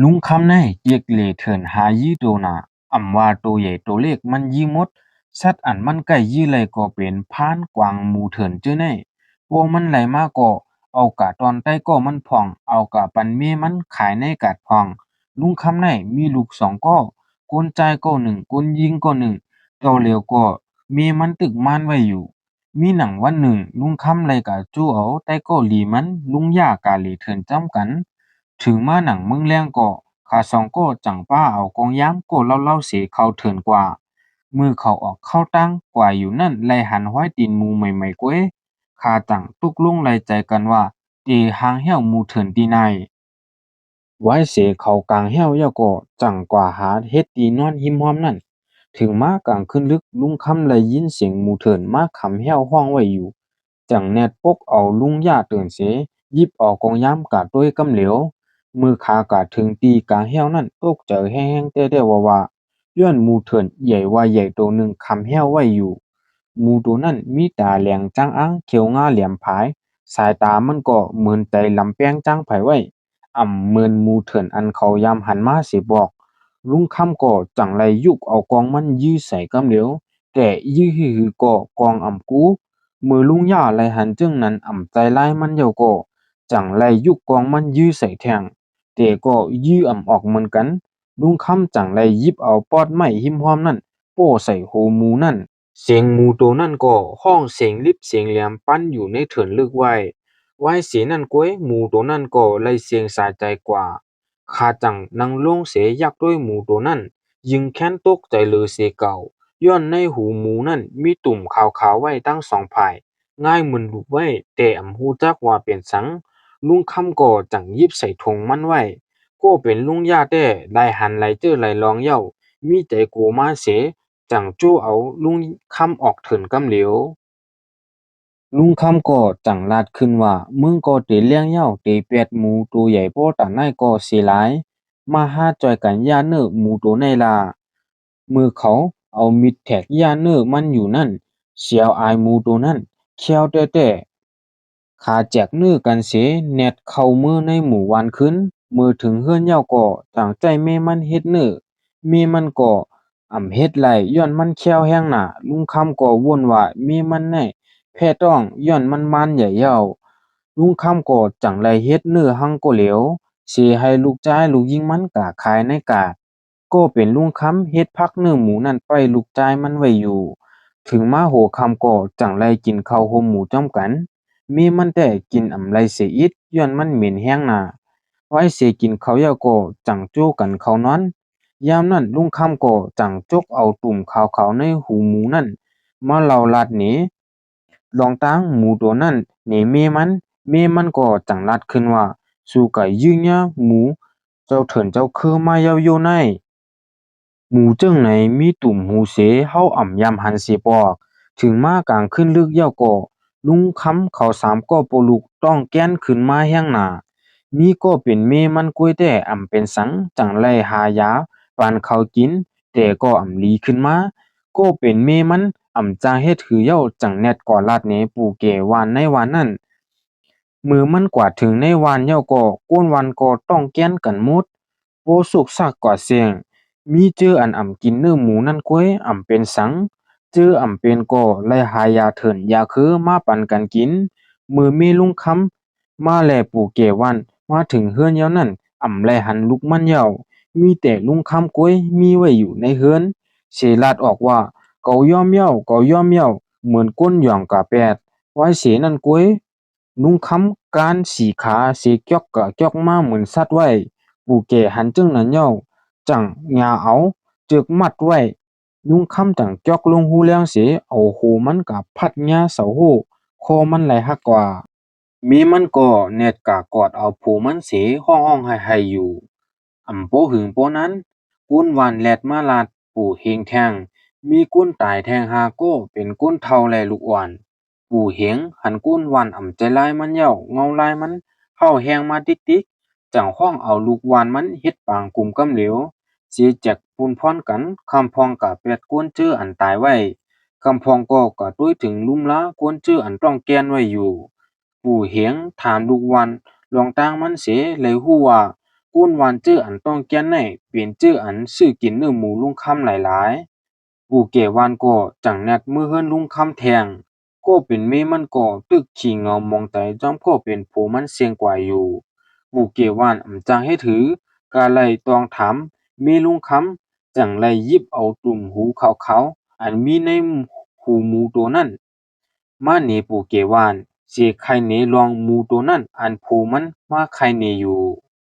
ลุงคำในเจียกเหล่เถินหายี่โตนาอ่ำว่าโตใหญ่โตเล็กมันยี่หมดสัตว์อันมันใกล้ยี่ไหลก็เป็นพานกวางหมูเถินเจ้อในพวกมันไหลมาก็เอากะตอนใต้ก็มันผ่องเอากะปันเมมันขายในกาดผ่องลุงคำในมีลูกสองก็กนใจายก็หนึ่งกนยิงก็หนึ่งเต่าเหลียวก็เมมันตึกม่านไว้อยู่มีหนังวันหนึ่งลุงคำไหลกะจู้เอาใต้ก็หลีมันลุงย่ากะเหล่เถินจ้ำกัน ถึงมาหนังเมืองแรงก็ข้าสองก็จังป้าเอากองย้ำก็เล่าเสียเขาเถินกว่ามือเขาออกเข้าตั้งกว่าอยู่นั่นไลหันห้อยตีนหมูใหม่ๆก้วยข้าจังตุกลุงไลใจกันว่าตีหางเหี้ยวหมูเถินตีในไว้เสียเขากลางเหี้ยวยาก็จังกว่าหาเฮ็ดตีนอนหิมหอมนั่นถึงมากลางคืนลึกลุงคำเลยยินเสียงหมูเถินมาขำเหี้ยวห้องไว้อยู่จังแนดปกเอาลุงย่าเตือนเสหยิบออกกองย้ำกะด้วยกำเหลว มือขากะถึงตีกลางแห้วนั่นตกเจอแห้งๆแต่ว่าย้อนหมูเถินใหญ่ว่าใหญ่ตัวหนึ่งคำแห้วไว้อยู่หมูตัวนั้นมีตาแหลงจังอ้างเขียวงาแหลมผายสายตามันก็เหมือนใจลำแป้งจังไผไว้เหมือนหมูเถินอันเขายามหันมาสิบอกลุงค่ำก็จังไรยุกเอากองมันยื้อใส่กำเหลียวแต่ยื้อฮือก็กองกูมือลุงย่าไรหันจึงนั้นใจร้ายมันเดียวก็จังไรยุกกองมันยื้อใส่แทง แต่ก็ยื้อออกเหมือนกันลุงค่ำจังไลหยิบเอาปอดไม้หิมหอมนั่นโป้ใส่หูหมูนั่นเสียงหมูตัวนั่นก็ห้องเสียงลิบเสียงแหลมปั้นอยู่ในเถินลึกไว้เสียนั่นก้วยหมูตัวนั่นก็ไลเสียงสาใจกว่าข้าจังนั่งลงเสียยักด้วยหมูตัวนั่นยิงแค้นตกใจเลยเสียเก่าย้อนในหูหมูนั่นมีตุ่มขาวๆไว้ตั้งสองผายง่ายเหมือนลูกไว้แต่ฮู้จักว่าเป็นสังลุงค่ำก็จังหยิบใส่ถุงมันไว้ ก็เป็นลุงย่าแต้ไล่หันไล่เจ้อไล่ลองเหย้ามีใจโกมาเสจังจู้เอาลุงคำออกเถินกำเหลียวลุงคำก็จังลาดขึ้นว่ามึงก็เตเลี้ยงเหย้าเตเป็ดหมูตัวใหญ่โพตาไนก็สิหลายมาหาจอยกันย่าเน้อหมูตัวในล่ะมือเขาเอามิดแทกย่าเน้อมันอยู่นั่นเสียวอายหมูตัวนั้นเคี้ยวแต้ๆ ขาแจกนื้อกันเสแนดเข้ามือในหมู่วันขึ้นมือถึงเฮือนเหย้าก็ตั้งใจแม่มันเฮ็ดเน้อแม่มันก็เฮ็ดไหลย้อนมันแคล้วแฮงหน้าลุงคำก็วนว่าแม่มันแน่แพ้ต้องย้อนมันมานใหญ่เหย้าลุงคำก็จังไลเฮ็ดเน้อหังก็เหลวสิให้ลูกชายลูกหญิงมันกะขายในกาดก็เป็นลุงคำเฮ็ดพักเนื้อหมูนั่นไปลูกชายมันไว้อยู่ถึงมาโหค่ำก็จั่งไลกินข้าวห่มหมูจ้อมกัน มีมันแต่กินไรเสียอิดย้อนมันเหม็นแห้งหนาไว้เสียกินเขาวยาโกจังจู้กันเขานอนยามนั้นลุงคำก็จังจกเอาตุ่มขาวๆในหูหมูนั่นมาเล่าลาดหนีลองตั้งหมูตัวนั้นหนีเมมันก็จังลาดขึ้นว่าสู่ไก่ยื้อเนี่ยหมูเจ้าเถินเจ้าคือมาเยาโยใน หมู่เจิ้งไหนมีตุ่มหูเสเฮายำหันสิปอกถึงมากลางขึ้นลึกเหย้าก็ลุงค้ำเขาสามก็ปลุกต้องแก้นขึ้นมาแห้งหนามีก็เป็นเมมันกล้วยแต่เป็นสังจังไลหายาปานเขากินแต่ก็ลีขึ้นมาก็เป็นเมมันจางเฮ็ดหือเหย้าจังแนดก่อลาดเนปูเกวานในวานนั้นมือมันกว่าถึงในวานเหย้าก็ก้นวันก็ต้องแก้นกันหมดโบสุกซักกว่าเสียง มีเจออันกินเนื้อหมูนั่นก้วยเป็นสังเจอเป็นก่อไล่หายาเถินยาคือมาปันกันกินมือมีลุงคำมาแลปู่เกวันมาถึงเฮือนเย้านั่นไล่หันลุกมันเหย้ามีแต่ลุงคำก้วยมีไว้อยู่ในเฮือนเสลาดออกว่าเกาย่อมเย้าเกาย่อมเย้าเหมือนก้นหย่องกะแปดไว้เสนั่นก้วยลุงคำการสีขาเสเกียกกะเกียกมาเหมือนสัตว์ไว้ปู่เกหันจึงนั้นเหย้า จังหญ้าเอาจึกมัดไว้ยุงค่ำจังจอกลงหูแล้วเสิเอาหูมันกะพัดหญ้าเสาหูคอมันไหลหักกว่ามีมันก็แนดกะกอดเอาผู้มันเสิห้องๆไห้ๆอยู่โปหึงโปนั้นกุ้นหวานแลดมาลาดปู่เฮงแทงมีกุ้นตายแทงหาโก้เป็นกุ้นเฒ่าแลลูกอ่อนปู่เฮงหันกุ้นหวานใจลายมันเหย้าเงาลายมันเข้าแฮงมาติ๊กๆจังห้องเอาลูกหวานมันเฮ็ดปางกุมกำเหลว สิแจกปูนพรกันคำพองกะเป็ดกวนจื้ออันตายไว้คำพองก็ตุ้ยถึงลุ่มล้ากวนจื้ออันต้องแกนไว้อยู่ปู่เหียงถามลูกวันลองตั้งมันเสเลยฮู้ว่า ก้นวานเจออันต้องแก่นได้เป็นเจออันซื้อกินเนื้อหมูลุงค่ำหลายๆปู่แก่วานก็จังแนดมือเฮือนลุงค่ำแทงก็เป็นเมมันก็ตึกขี้เหงามองไตจอมก็เป็นผู้มันเสียงกว่าอยู่ปู่แก่วานอำจังให้ถือกาไล่ตองถามเมลุงค่ำจังไล่หยิบเอาตุ่มหูขาวๆอันมีในหูหมูตัวนั้นมาเหนปู่แก่วานสิไข่เหนลองหมูตัวนั้นอันผู้มันมาไข่เหนอยู่